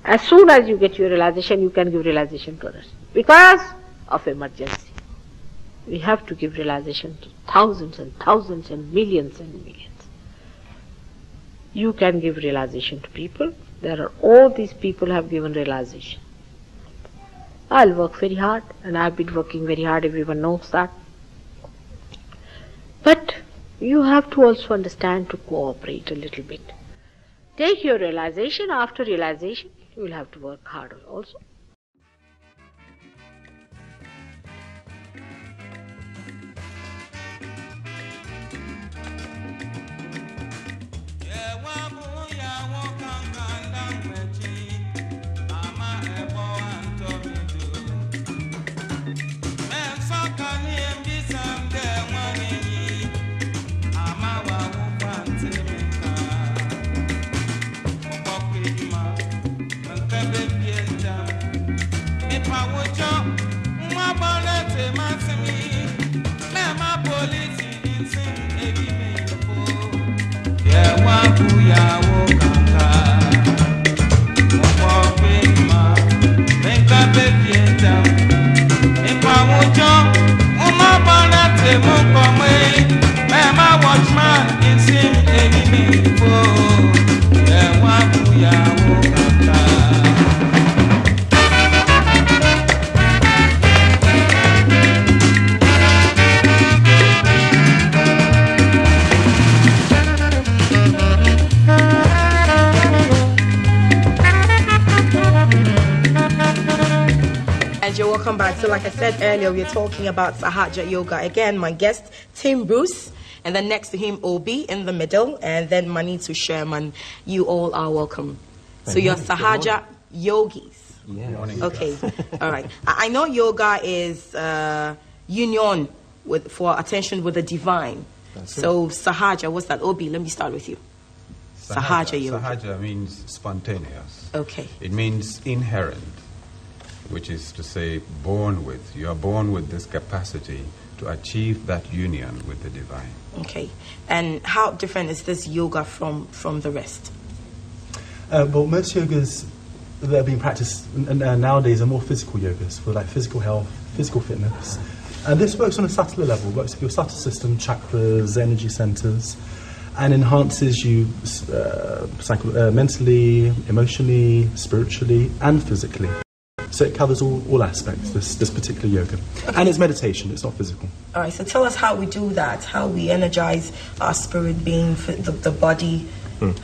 As soon as you get your realization, you can give realization to others. Because of emergency. We have to give realization to thousands and thousands and millions and millions. You can give realization to people. There are all these people have given realization. I'll work very hard, and I've been working very hard, everyone knows that. But you have to also understand to cooperate a little bit. Take your realization, after realization, you will have to work harder also. Welcome back. So like I said earlier, we are talking about Sahaja Yoga. Again, my guest, Tim Bruce, and then next to him, Obi in the middle, and then Manitu Sherman. You all are welcome. So you're Sahaja Yogis. Yeah. Okay. All right. I know yoga is union for attention with the divine. So Sahaja, what's that? Obi, let me start with you. Sahaja Yoga. Sahaja means spontaneous. Okay. It means inherent, which is to say born with. You are born with this capacity to achieve that union with the divine. Okay. And how different is this yoga from the rest? Well, most yogas that are being practiced nowadays are more physical yogas for like physical health, physical fitness. And this works on a subtler level, works with your subtle system, chakras, energy centers, and enhances you mentally, emotionally, spiritually, and physically. So it covers all aspects, this particular yoga. Okay. And it's meditation, it's not physical. All right, so tell us how we do that, how we energize our spirit being, the body.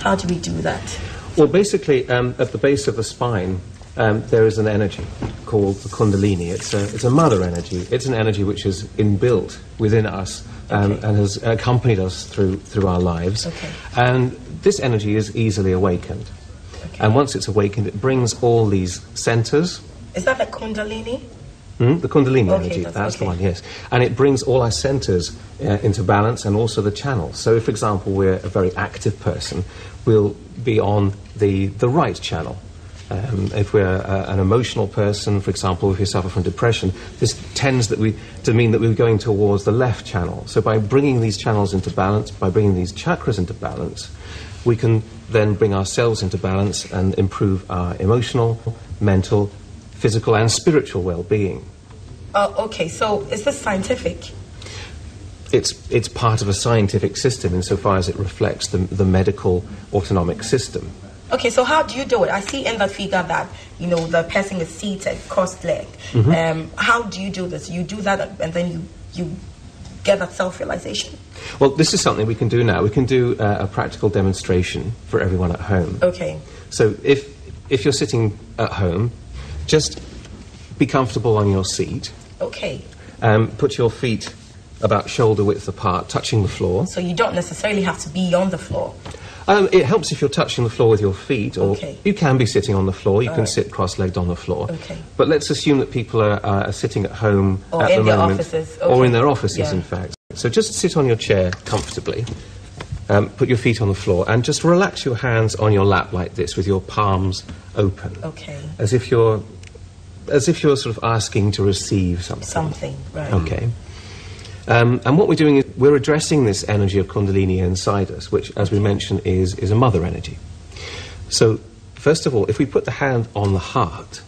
How do we do that? Well, basically, at the base of the spine, there is an energy called the Kundalini. It's a mother energy. It's an energy which is inbuilt within us and has accompanied us through our lives. Okay. And this energy is easily awakened. Okay. And once it's awakened, it brings all these centers. Is that the Kundalini? The Kundalini Okay, energy, that's the okay. one, yes. And it brings all our centers into balance, and also the channels. So if, for example, we're a very active person, we'll be on the right channel. If we're an emotional person, for example, if we suffer from depression, this tends to mean that we're going towards the left channel. So by bringing these channels into balance, by bringing these chakras into balance, we can then bring ourselves into balance and improve our emotional, mental, physical and spiritual well-being. Okay, so is this scientific? It's part of a scientific system insofar as it reflects the medical autonomic system. Okay, so how do you do it? I see in the figure that, the person is seated, cross-legged. How do you do this? You do that and then you get that self-realization? Well, this is something we can do now. We can do a practical demonstration for everyone at home. Okay. So if you're sitting at home, just be comfortable on your seat. Okay. Put your feet about shoulder width apart, touching the floor. So you don't necessarily have to be on the floor? It helps if you're touching the floor with your feet, or you can be sitting on the floor. You can sit cross-legged on the floor. Okay. But let's assume that people are sitting at home or at in the their moment. Offices. Or in their offices, Yeah. in fact. So just sit on your chair comfortably. Put your feet on the floor and just relax your hands on your lap like this with your palms open. Okay. As if you're sort of asking to receive something. Something, right. Okay. And what we're doing is we're addressing this energy of Kundalini inside us, which, as we mentioned, is a mother energy. So first of all, if we put the hand on the heart,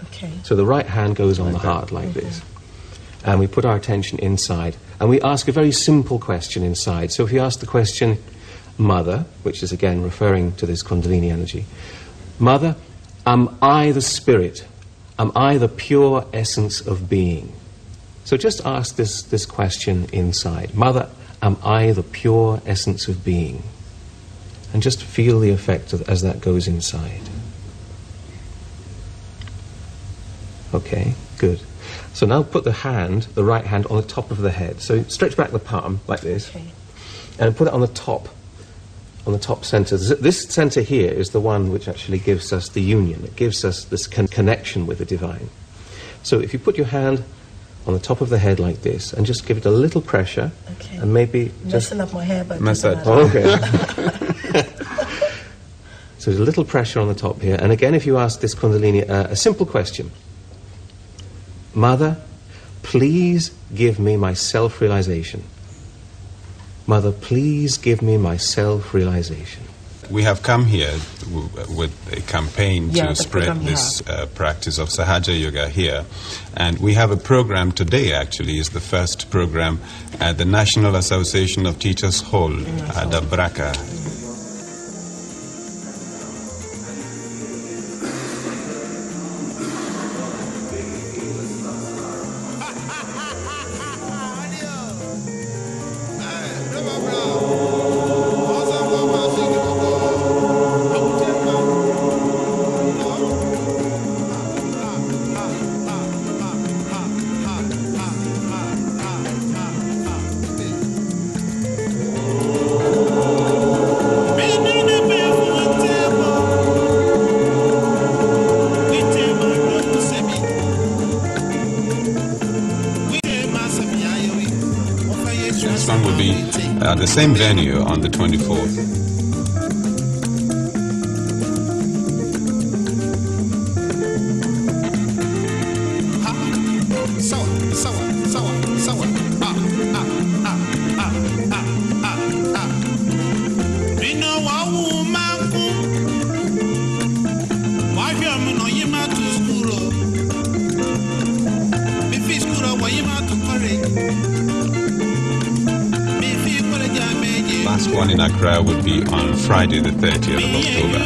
Okay. so the right hand goes on the heart like this, and we put our attention inside, and we ask a very simple question inside. So if you ask the question, Mother, which is again referring to this Kundalini energy, Mother, am I the spirit? Am I the pure essence of being? So just ask this question inside. Mother, am I the pure essence of being? And just feel the effect as that goes inside. Okay, good. So now put the right hand, on the top of the head. So stretch back the palm like this, and put it on the top center. This center here is the one which actually gives us the union. It gives us this connection with the divine. So if you put your hand on the top of the head like this, and just give it a little pressure, and maybe just messing up my hair, but Massage. okay. So there's a little pressure on the top here, and again, if you ask this Kundalini a simple question, Mother, please give me my self-realization. Mother, please give me my self-realization. We have come here with a campaign Yeah, to the spread program, this practice of Sahaja Yoga here. And we have a program today, actually, is the first program at the National Association of Teachers Hall at Abraka. This one will be at the same venue on the 24th. Last one in Accra would be on Friday the 30th of October.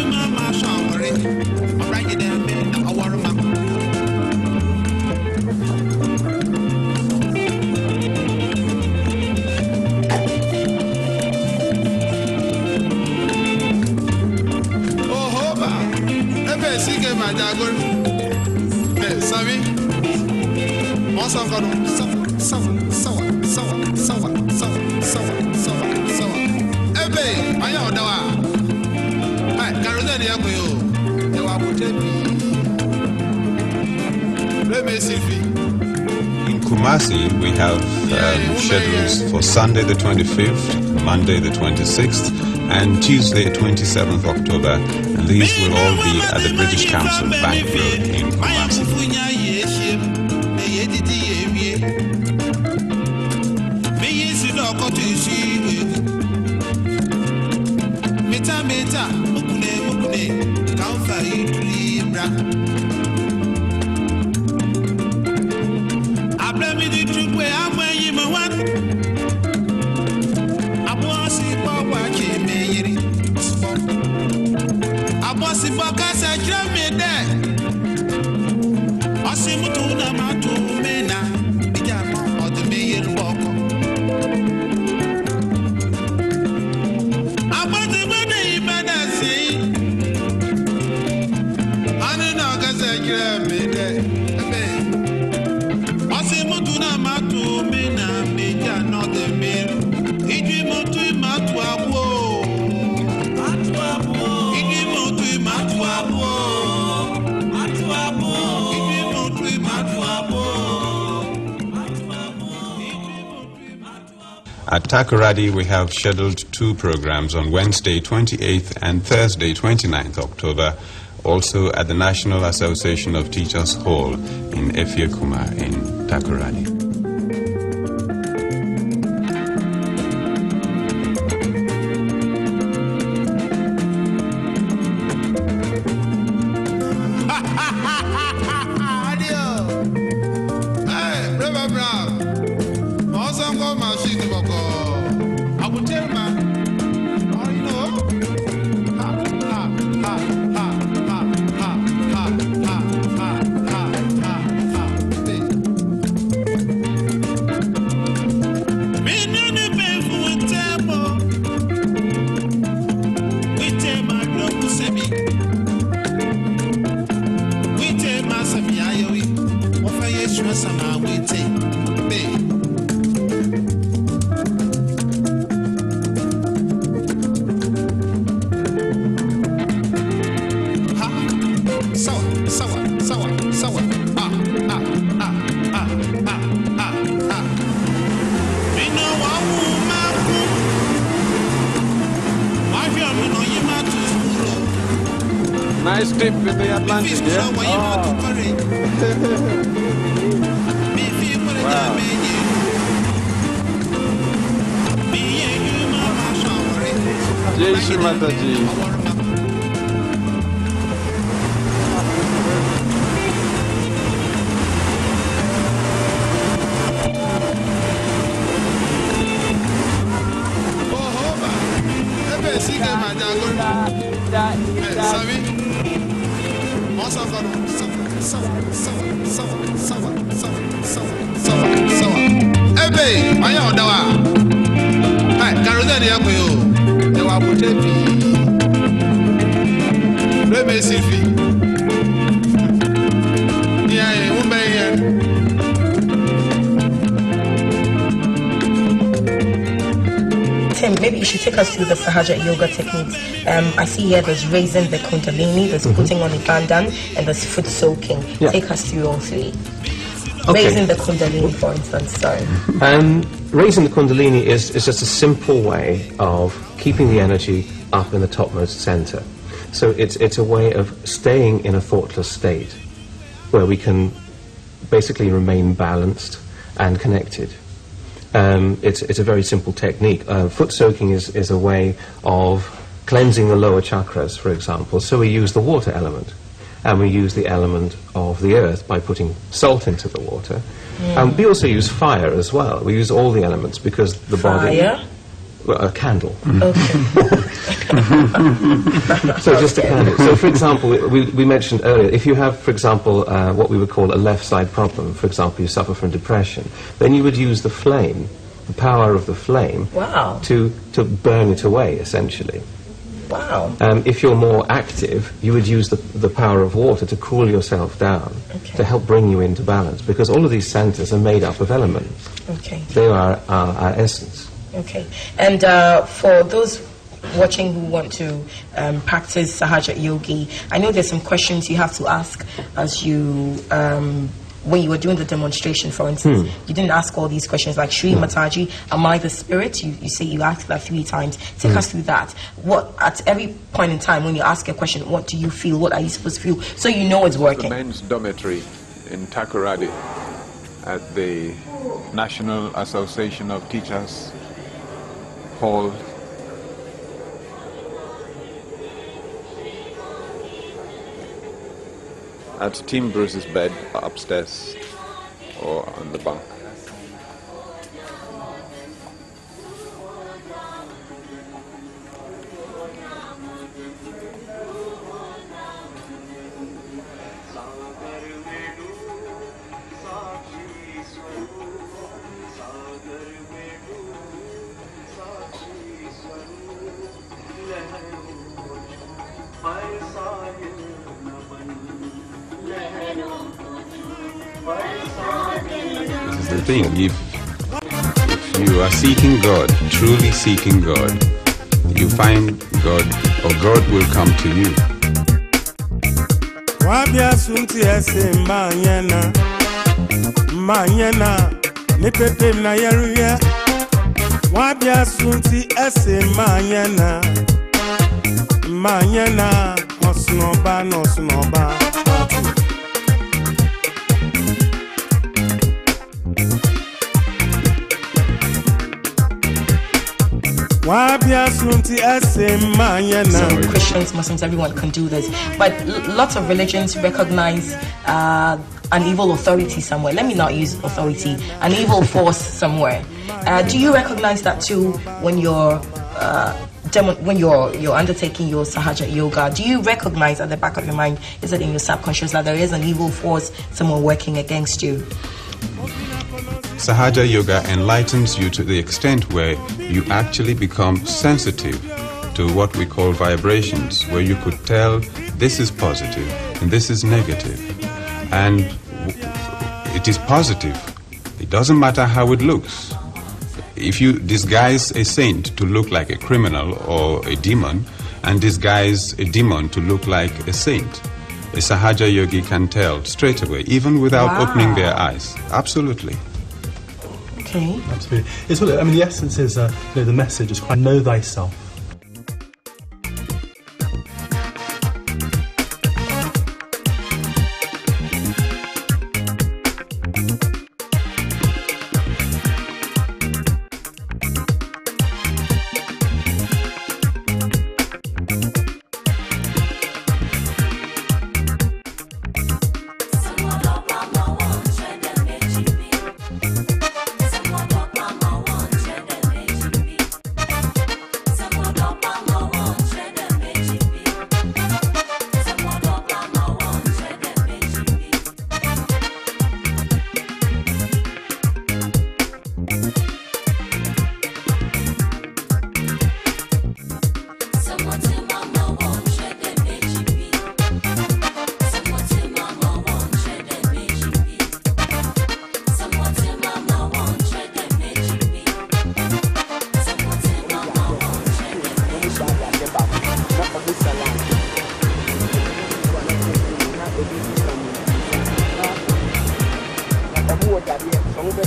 In Kumasi, we have schedules for Sunday the 25th, Monday the 26th, and Tuesday 27th October. And these will all be at the British Council Bank Road in Kumasi. At Takoradi, we have scheduled two programs on Wednesday 28th and Thursday 29th October, also at the National Association of Teachers Hall in Efiekuma in Takoradi. Nice trip in the Atlantic, yeah? Oh. Wow. Jai Shri Mataji. Tim, maybe you should take us through the Sahaja Yoga techniques. I see here there's raising the Kundalini, there's putting on the bandhan, and there's foot soaking. Yeah. Take us through all three. Okay. Raising the Kundalini, for instance, sorry. Raising the Kundalini is just a simple way of keeping the energy up in the topmost center. So it's a way of staying in a thoughtless state where we can basically remain balanced and connected. It's a very simple technique. Foot soaking is a way of cleansing the lower chakras, for example. So we use the water element, and we use the element of the earth by putting salt into the water. And we also use fire as well. We use all the elements because the body... Fire? Well, a candle. Okay. So just a candle. So for example, we mentioned earlier, if you have, for example, what we would call a left side problem, for example, you suffer from depression, then you would use the flame, the power of the flame, Wow. to burn it away, essentially. Wow. If you're more active, you would use the power of water to cool yourself down, Okay. to help bring you into balance, because all of these centers are made up of elements. Okay. They are our essence. Okay. And for those watching who want to practice Sahaja Yogi, I know there's some questions you have to ask as you, when you were doing the demonstration, for instance, you didn't ask all these questions like Shri Mataji, am I the spirit? You say you asked that 3 times. Take us through that. What, at every point in time when you ask a question, what do you feel? What are you supposed to feel? So you know it's working. The men's dormitory in Takoradi at the National Association of Teachers Hall. At Tim Bruce's bed upstairs or on the bunk. This is the thing. If you are seeking God, truly seeking God, you find God, or God will come to you. Wabia sunti ese manyena ni pepe na yeruye. Wabia sunti ese manyena osnoba. So Christians, Muslims, everyone can do this. But lots of religions recognize an evil authority somewhere. Let me not use authority. An evil force somewhere. Do you recognize that too when you're undertaking your Sahaja Yoga? Do you recognize at the back of your mind, is it in your subconscious, that there is an evil force somewhere working against you? Sahaja Yoga enlightens you to the extent where you actually become sensitive to what we call vibrations, where you could tell this is positive and this is negative. And It is positive. It doesn't matter how it looks. If you disguise a saint to look like a criminal or a demon, and disguise a demon to look like a saint, a Sahaja Yogi can tell straight away, even without opening their eyes. Absolutely. Okay. Absolutely. It's what, I mean, the essence is, the message is quite know thyself.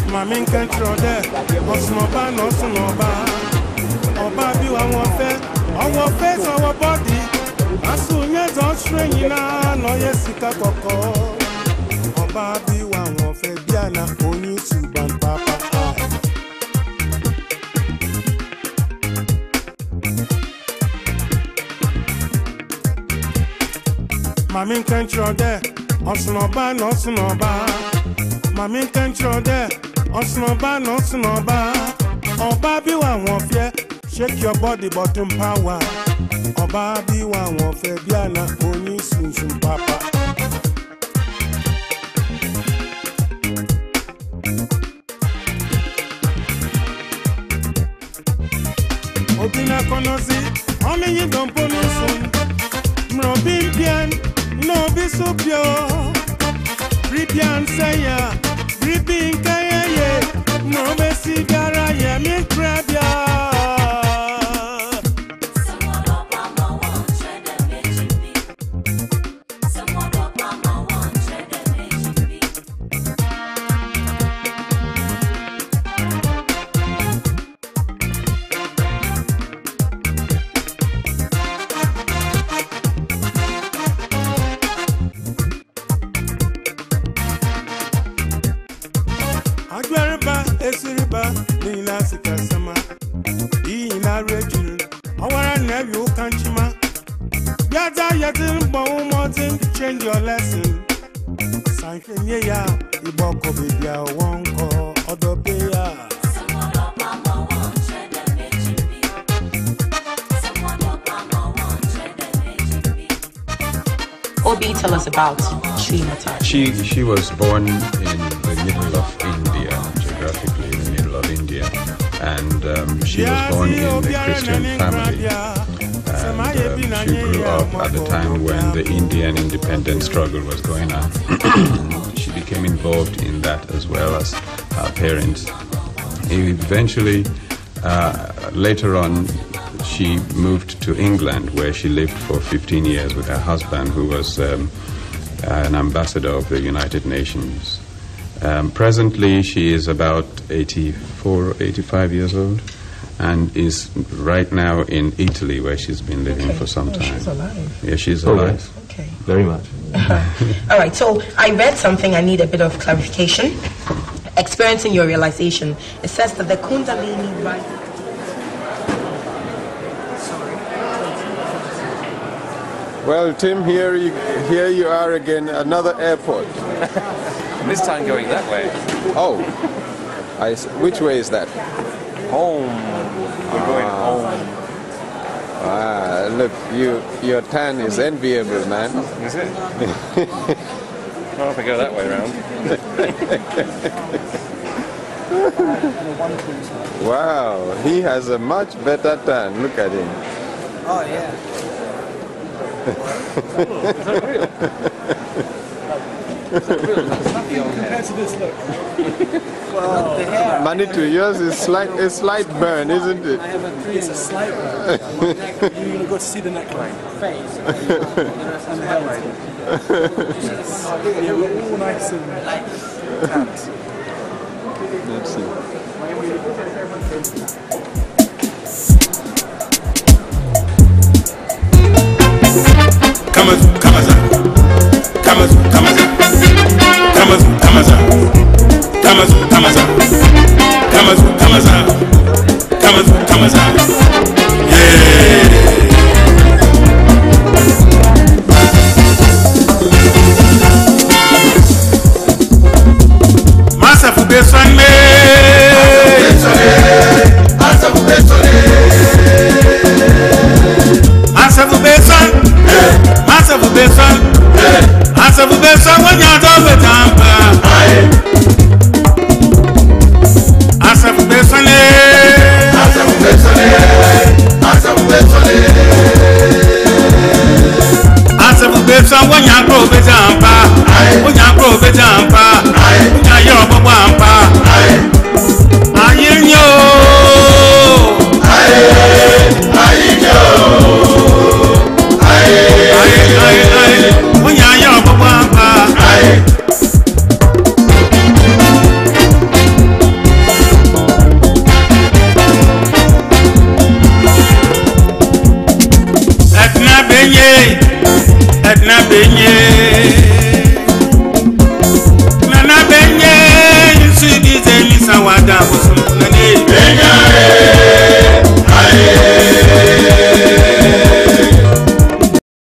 Mami control there, Osnoba, no Sonoba. Oba be our face, our body. As soon as I'm straining, no yesika koko. Oba be one of Biana, only Suban Papa. Mami control there, Osnoba, no Sonoba. Mami control there. Osnoba, no snoba. Oba be one of ya. Shake your body bottom power. Oba be one of ya. Biana only soon papa. Obina konosi, only you don't ponosun. Mrobin pian, no be so pure. Ripian say ya. Ripping kaya ye, no messy gara ye, me crab ya. Esiriba, Nina Sikasama, Ina Regil, our nephew Kanchima. Yada Yadin Bon Martin, change your lesson. Sankin ya, Iboko Bibia, one call, other payer. Obi, tell us about Sri Mata. She was born in the middle of India, geographically in the middle of India, and she was born in a Christian family. And she grew up at the time when the Indian independence struggle was going on. She became involved in that as well as her parents. Eventually, later on, she moved to England, where she lived for 15 years with her husband, who was an ambassador of the United Nations. Presently, she is about 84, 85 years old, and is right now in Italy, where she's been living for some time. She's alive. Yeah, she's alive. Okay. Very much. All right, so I read something, I need a bit of clarification. Experiencing your realization. It says that the Kundalini rises. Well, Tim, here you are again, another airport. This time going that way. Oh, which way is that? Home. We're going home. Ah, look, your tan is enviable, man. Is it? Well, if I go that way around. Wow, he has a much better tan. Look at him. Oh, yeah. Compared to this, look. Manitou, yours is slight burn, isn't it? It's a slight burn. You're going to go to see the neckline. Face. And the hairline. Yeah, we're all nice and tanned. Let's see. Kamazu, Kamaza. Kamazu, Kamaza. Kamazu, Kamaza. Kamazu, Kamaza. Kamazu, Kamaza. Kamazu, Kamaza. Yeah. Masa Fubeswane. Masa Fubeswane. Masa Fubeswane. Masa Fubeswane. Masa Fubeswane. When you're done with Tampa. Masa Fubeswane. Masa Fubeswane. Masa Fubeswane. Masa Fubeswane. When you're done with Tampa. When you're done with Tampa. Edna Benye,